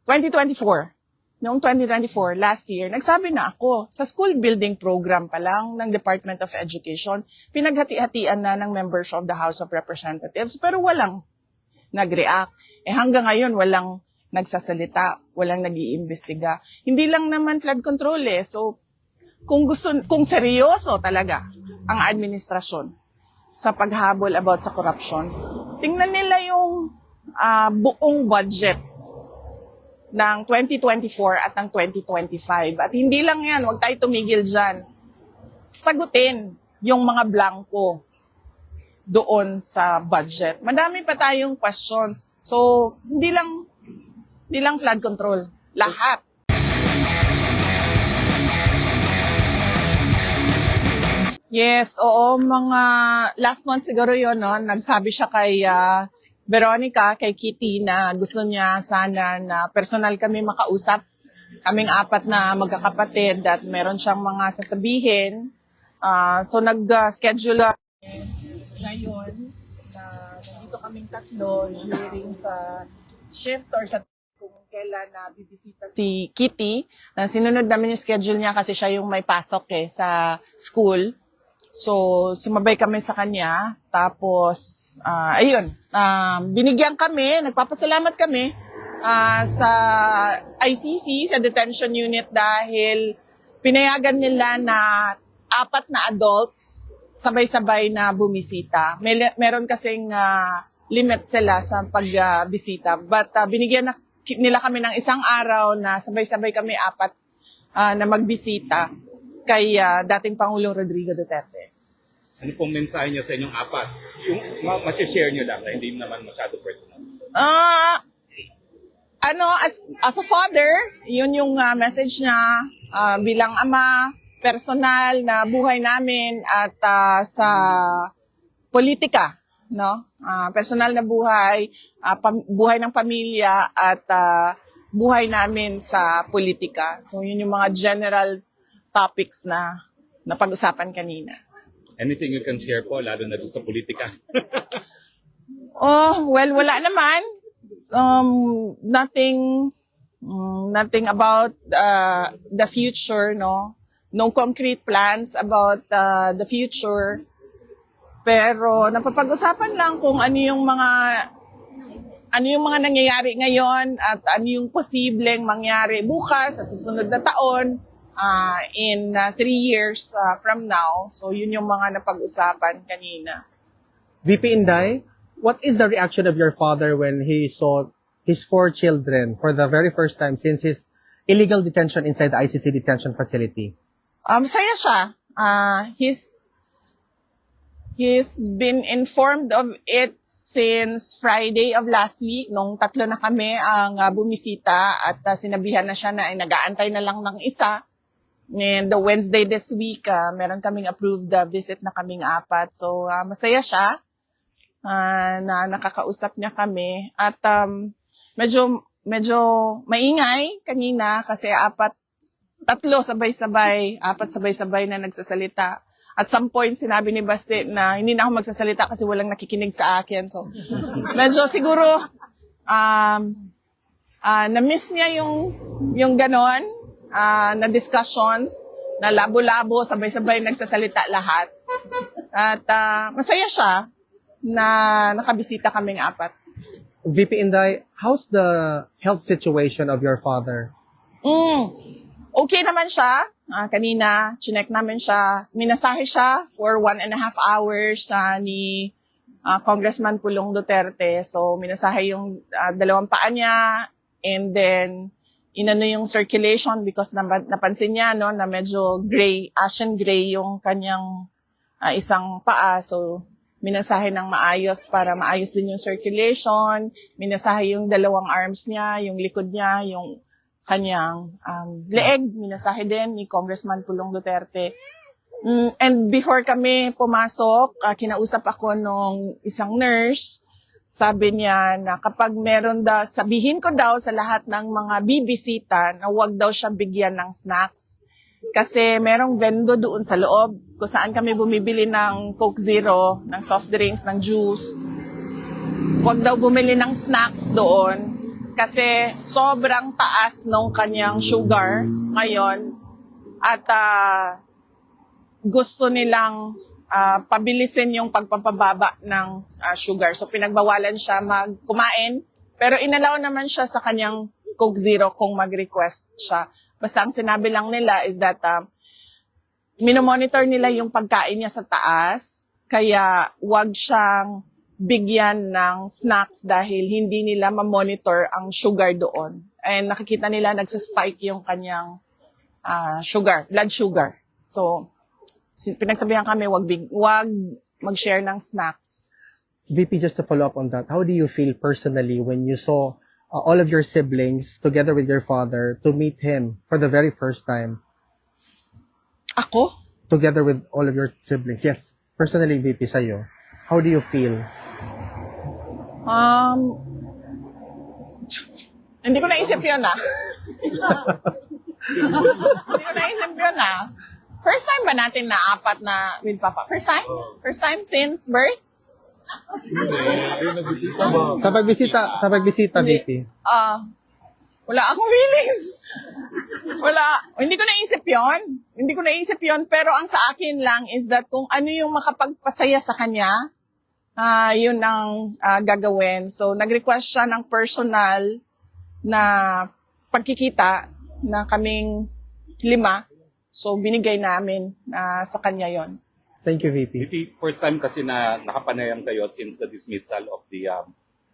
2024. Noong 2024, last year, nagsabi na ako, sa school building program pa lang ng Department of Education, pinaghati-hatian na ng members of the House of Representatives, pero walang nag-react. Hanggang ngayon, walang nagsasalita, walang nag-iimbestiga. Hindi lang naman flood control So, kung seryoso talaga ang administrasyon sa paghabol about sa corruption, tingnan nila yung buong budget ng 2024 at ng 2025. At hindi lang yan, huwag tayo tumigil dyan. Sagutin yung mga blanco doon sa budget. Madami pa tayong questions. So, hindi lang flood control. Lahat. Yes, oo, mga last month siguro yun, no? Nagsabi siya kay Veronica, kay Kitty, na gusto niya sana na personal kami makausap. Kaming 4 na magkakapatid at meron siyang mga sasabihin. So nag-schedule ngayon na nandito kaming 3 during sa shift or sa kung kailan na bibisita si Kitty. Sinunod namin yung schedule niya kasi siya yung may pasok sa school. So, sumabay kami sa kanya. Tapos, ayun, binigyan kami, nagpapasalamat kami sa ICC, sa detention unit dahil pinayagan nila na 4 na adults sabay-sabay na bumisita. Meron kasing limit sila sa pagbisita. But binigyan nila kami ng isang araw na sabay-sabay kami 4 na magbisita kay dating Pangulong Rodrigo Duterte. Ano pong mensahe niyo sa inyong 4? Yung ma-share niyo lang, hindi naman masyado personal. As a father, yun yung message niya bilang ama, personal na buhay namin at sa politika, no? Personal na buhay, buhay ng pamilya at buhay namin sa politika. So yun yung mga general topics na napag-usapan kanina. Anything you can share po, lalo na doon sa politika? Well, wala naman. Nothing about the future, no? No concrete plans about the future. Pero napapag-usapan lang kung ano yung mga nangyayari ngayon at ano yung posibleng mangyari bukas sa susunod na taon. In 3 years from now. So, yun yung mga napag-usapan kanina. VP Inday, what is the reaction of your father when he saw his 4 children for the very first time since his illegal detention inside the ICC detention facility? Masaya siya. He's been informed of it since Friday of last week, nung 3 na kami ang bumisita at sinabihan na siya na nag-aantay na lang ng isa. And the Wednesday this week, meron kaming approved visit na kaming 4. So, masaya siya na nakakausap niya kami. At medyo maingay kanina kasi 3 sabay-sabay, 4 sabay-sabay na nagsasalita. At some point, sinabi ni Basti na hindi na ako magsasalita kasi walang nakikinig sa akin. So, medyo siguro na-miss niya yung ganon. Na discussions, na labo-labo, sabay-sabay nagsasalita lahat. At masaya siya na nakabisita kaming 4. VP Inday, how's the health situation of your father? Okay naman siya. Kanina, chinek namin siya. Minasahe siya for 1.5 hours ni Congressman Pulong Duterte. So, minasahe yung 2 paa niya and then inano yung circulation because napansin niya na medyo gray, ashen gray yung kanyang isang paa. So, minasahe ng maayos para maayos din yung circulation. Minasahe yung 2 arms niya, yung likod niya, yung kanyang leeg. Minasahe din ni Congressman Pulong Duterte. And before kami pumasok, kinausap ako nung isang nurse. Sabi niya na kapag meron sabihin ko daw sa lahat ng mga bibisita na huwag daw siya bigyan ng snacks. Kasi merong vendo doon sa loob kung saan kami bumibili ng Coke Zero, ng soft drinks, ng juice. Huwag daw bumili ng snacks doon kasi sobrang taas nung kanyang sugar ngayon at gusto nilang pabilisin yung pagpapababa ng sugar. So pinagbawalan siya kumain, pero inalaw naman siya sa kanyang Coke Zero kung mag-request siya. Basta ang sinabi lang nila is that minomonitor nila yung pagkain niya sa taas, kaya wag siyang bigyan ng snacks dahil hindi nila ma-monitor ang sugar doon. And nakikita nila nagsaspike yung kanyang blood sugar. So, pinagsabihan kami wag mag-share ng snacks. VP, just to follow up on that, how do you feel personally when you saw all of your siblings together with your father to meet him for the very first time? Ako? Together with all of your siblings. Yes, personally, VP, sa'yo. How do you feel? Hindi ko naisip yun Hindi ko naisip yun First time ba natin na apat na with Papa? First time? First time since birth? Sa pagbisita, VP. Wala akong feelings. Wala. Hindi ko naisip yon. Pero ang sa akin lang is that kung ano yung makapagpasaya sa kanya, yun ang gagawin. So, nag-request siya ng personal na pagkikita na kaming 5. So, binigay namin sa kanya yon. Thank you, VP. VP, first time kasi na nakapanayam kayo since the dismissal of the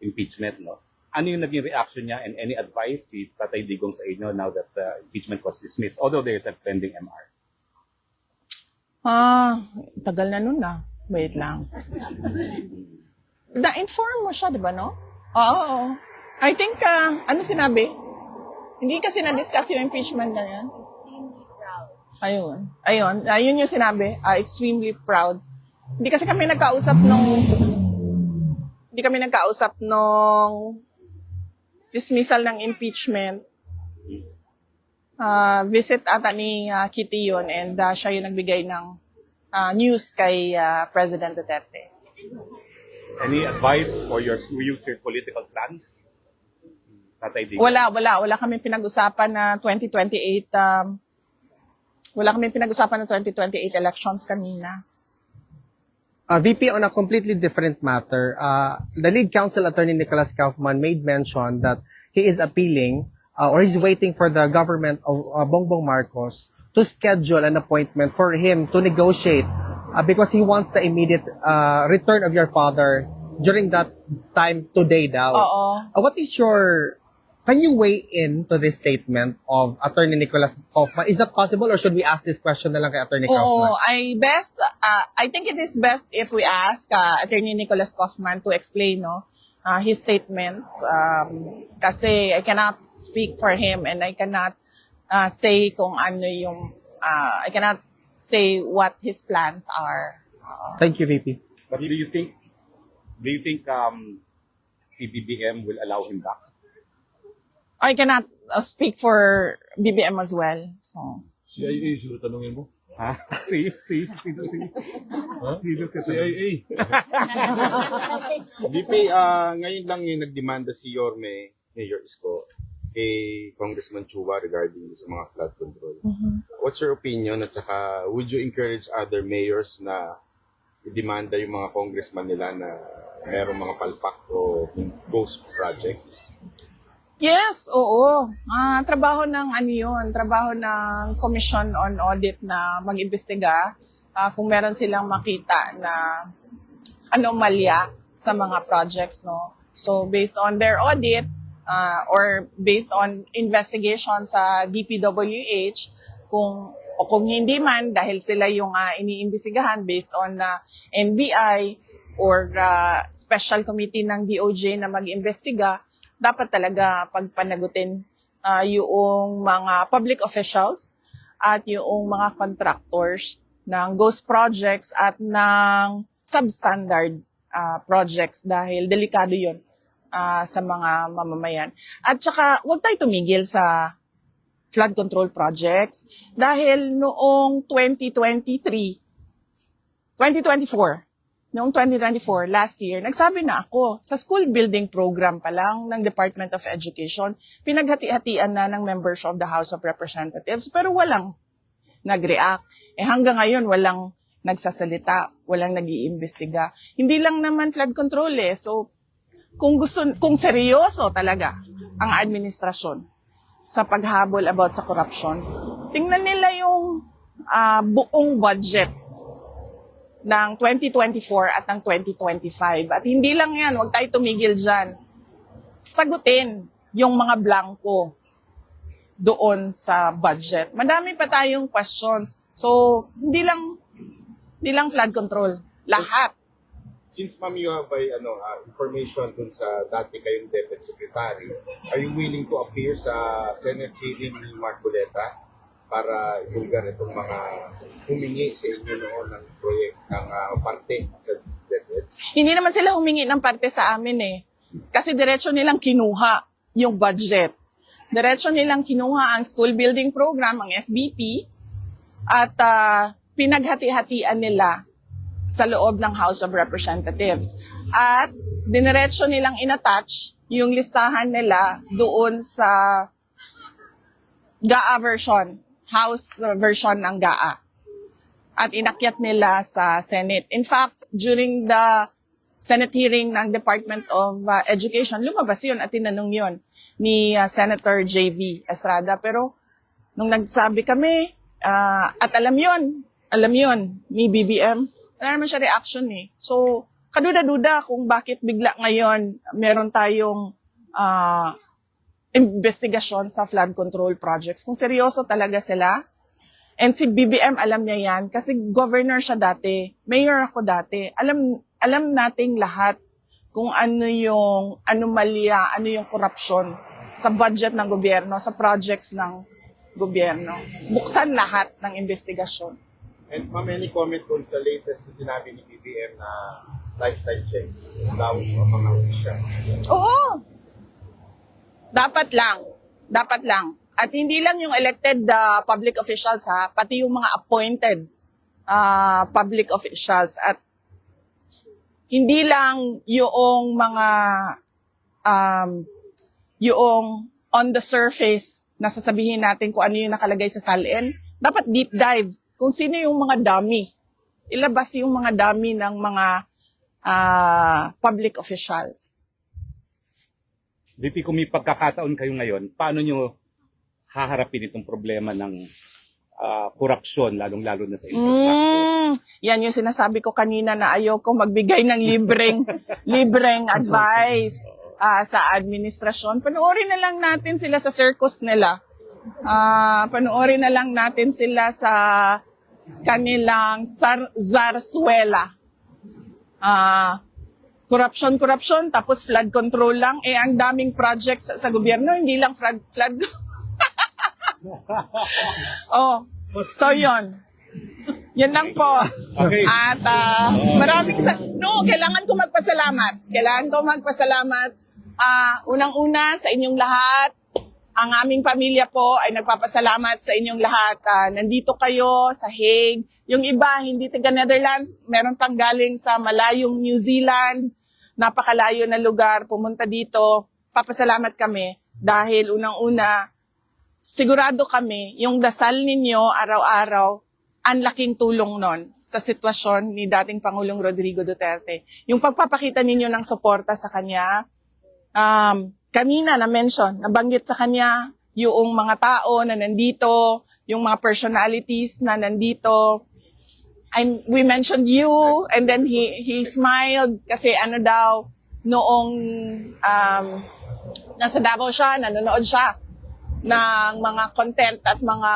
impeachment, no? Ano yung naging reaction niya and any advice si Tatay Digong sa inyo now that the impeachment was dismissed, although there is a pending MR? Tagal na nun Wait lang. Na-inform mo siya, di ba, no? Oo. I think, ano sinabi? Hindi kasi na-discuss yung impeachment na yan. Ayun. Yun yung sinabi. Extremely proud. Hindi kami nagkausap nung dismissal ng impeachment. Visit ata ni Kitty yun and siya yung nagbigay ng news kay President Duterte. Any advice for your future political plans? Tatay Digong? Wala kami pinag-usapan na 2028 elections kanina. VP, on a completely different matter, the lead counsel attorney Nicholas Kaufman made mention that he is appealing or he's waiting for the government of Bongbong Marcos to schedule an appointment for him to negotiate because he wants the immediate return of your father during that time today daw. Oo. Can you weigh in to this statement of Attorney Nicholas Kaufman? Is that possible or should we ask this question na lang kay Attorney Kaufman? I think it is best if we ask Attorney Nicholas Kaufman to explain his statement kasi I cannot speak for him and I cannot say kung ano yung I cannot say what his plans are. Thank you, VP. But do you think PBBM will allow him back? I cannot speak for BBM as well. So CIA, sino tanungin mo? Ha? Sino? Ha? Sino kasi? CIA. VP, ngayon lang yung nagdemanda si Yorme, Mayor Isko, kay Congressman Chua regarding sa mga flood control. What's your opinion at saka would you encourage other mayors na i-demanda yung mga congressman nila na merong mga palpak o ghost projects? yes, oo. Trabaho ng trabaho ng Commission on Audit na mag-imbestiga kung meron silang makita na anomalya sa mga projects, no. So based on their audit or based on investigation sa DPWH, kung hindi man dahil sila yung iniimbestigahan based on NBI or special committee ng DOJ na mag-imbestiga, dapat talaga pagpanagutin yung mga public officials at yung mga contractors ng ghost projects at ng substandard projects dahil delikado yun sa mga mamamayan. At saka, huwag tayo tumigil sa flood control projects dahil noong 2024, noong 2024, last year, nagsabi na ako, sa school building program pa lang ng Department of Education, pinaghati-hatian na ng members of the House of Representatives, pero walang nag-react. Hanggang ngayon, walang nagsasalita, walang nag-iimbestiga. Hindi lang naman flood control So, kung seryoso talaga ang administrasyon sa paghabol about sa corruption, tingnan nila yung buong budget ng 2024 at ng 2025. At hindi lang yan, huwag tayo tumigil dyan. Sagutin yung mga blanco doon sa budget. Madami pa tayong questions. So, hindi lang flood control. Lahat. Since ma'am you have information dun sa dati kayong Deputy Secretary, are you willing to appear sa Senate hearing ni Marcoleta para ibulgar itong mga humingi sa inyo noon ng proyekt ng parte sa DepEd? Hindi naman sila humingi ng parte sa amin Kasi diretso nilang kinuha yung budget. Diretso nilang kinuha ang school building program, ang SBP, at pinaghati-hatian nila sa loob ng House of Representatives. At diniretso nilang inattach yung listahan nila doon sa GAA version, House version ng GAA. At inakyat nila sa Senate. In fact, during the Senate hearing ng Department of Education, lumabas yun at tinanong yun ni Senator J.V. Estrada. Pero nung nagsabi kami, at alam yun ni BBM, wala naman siya reaction So, kaduda-duda kung bakit bigla ngayon meron tayong investigasyon sa flood control projects. Kung seryoso talaga sila, and si BBM alam niya yan, kasi governor siya dati, mayor ako dati, alam nating lahat kung ano yung anomalya, ano yung corruption sa budget ng gobyerno, sa projects ng gobyerno. Buksan lahat ng investigasyon. And ma'am, any comment dun sa latest na sinabi ni BBM na lifetime check daw ang mga opisyal? Oo! Dapat lang. At hindi lang yung elected public officials pati yung mga appointed public officials. At hindi lang yung mga yung on the surface na sasabihin natin kung ano yung nakalagay sa salin. Dapat deep dive kung sino yung mga dummy. Ilabas yung mga dummy ng mga public officials. VP, kung may pagkakataon kayo ngayon, paano nyo haharapin itong problema ng korupsyon, lalong-lalo na sa infrastructure? Yan yung sinasabi ko kanina na ayoko magbigay ng libreng advice sa administrasyon. Panoorin na lang natin sila sa circus nila. Panoorin na lang natin sila sa kanilang zarzuela. Corruption, tapos flood control lang. Ang daming projects sa gobyerno, hindi lang flood. So yun. Yan lang po. Okay. At kailangan ko magpasalamat. Unang-una sa inyong lahat. Ang aming pamilya po ay nagpapasalamat sa inyong lahat. Nandito kayo sa Hague. Yung iba, hindi taga Netherlands. Meron pang galing sa malayong New Zealand. Napakalayo na lugar. Pumunta dito. Papasalamat kami. Dahil unang-una, sigurado kami, yung dasal ninyo araw-araw, ang laking tulong nun sa sitwasyon ni dating Pangulong Rodrigo Duterte. Yung pagpapakita ninyo ng suporta sa kanya, kanina nabanggit sa kanya yung mga tao na nandito, yung mga personalities na nandito. We mentioned you, and then he smiled kasi noong nasa Davao siya, nanonood siya ng mga content at mga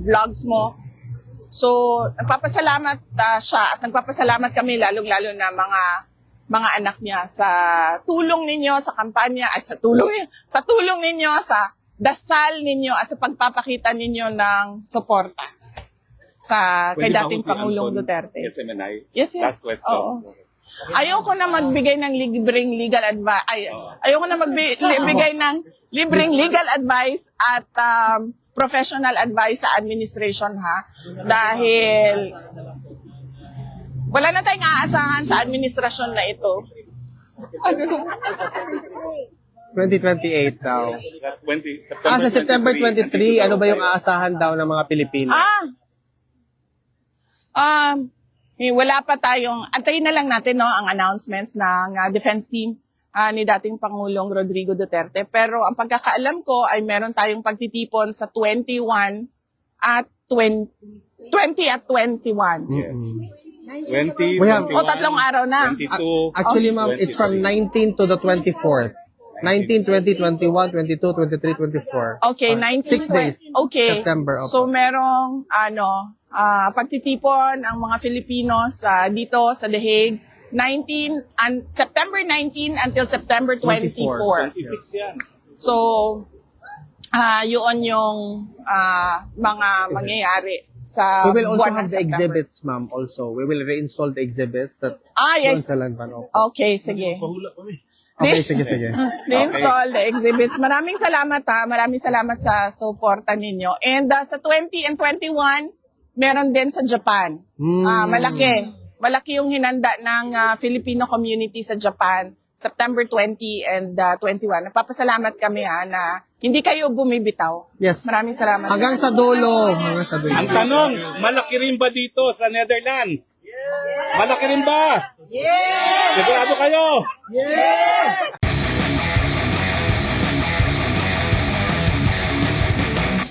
vlogs mo. So, nagpapasalamat siya at nagpapasalamat kami lalong-lalo na mga anak niya sa tulong ninyo sa kampanya, sa tulong ninyo, sa dasal ninyo at sa pagpapakita ninyo ng suporta kay Pwede ba dating ako si Pangulong Anton, Duterte. SMNI? Yes. Last question. Oo. Ayoko na magbigay ng libreng legal advice. Ayoko na magbigay ng libreng legal advice at professional advice sa administration dahil Wala na tayong aasahan sa administrasyon na ito. 2028 daw. Sa Sa September 23, ano ba yung aasahan daw ng mga Pilipino? Wala pa tayong, antayin na lang natin no, ang announcements ng defense team ni dating Pangulong Rodrigo Duterte. Pero ang pagkakaalam ko ay meron tayong pagtitipon sa 21 at 20 at 21. Yes. 20, We have- 21, O, tatlong araw na. 22. Actually, ma'am, it's from 19 to the 24th. 19, 20, 21, 22, 23, 24. Okay, 19, 6 days. Okay. September. Opo. So merong pagtitipon ang mga Filipinos dito sa The Hague 19 and September 19 until September 24. 26 yan. So yun yung mga mangyayari sa We will also buwan ng have the September. exhibits, ma'am, also. We will reinstall the exhibits that Yes. sa Lanban. Opo. Okay, sige. Pahula kami. Okay, sige, sige. Reinstall the exhibits. Maraming salamat Maraming salamat sa suporta ninyo. And sa 20 and 21, meron din sa Japan. Malaki yung hinanda ng Filipino community sa Japan, September 20 and 21. Nagpapasalamat kami na hindi kayo bumibitaw. Yes. Maraming salamat. Hanggang sa dulo. Hanggang sa dulo. Ang tanong, malaki rin ba dito sa Netherlands? Malaki rin ba? Yes! Sigurado kayo? Yes!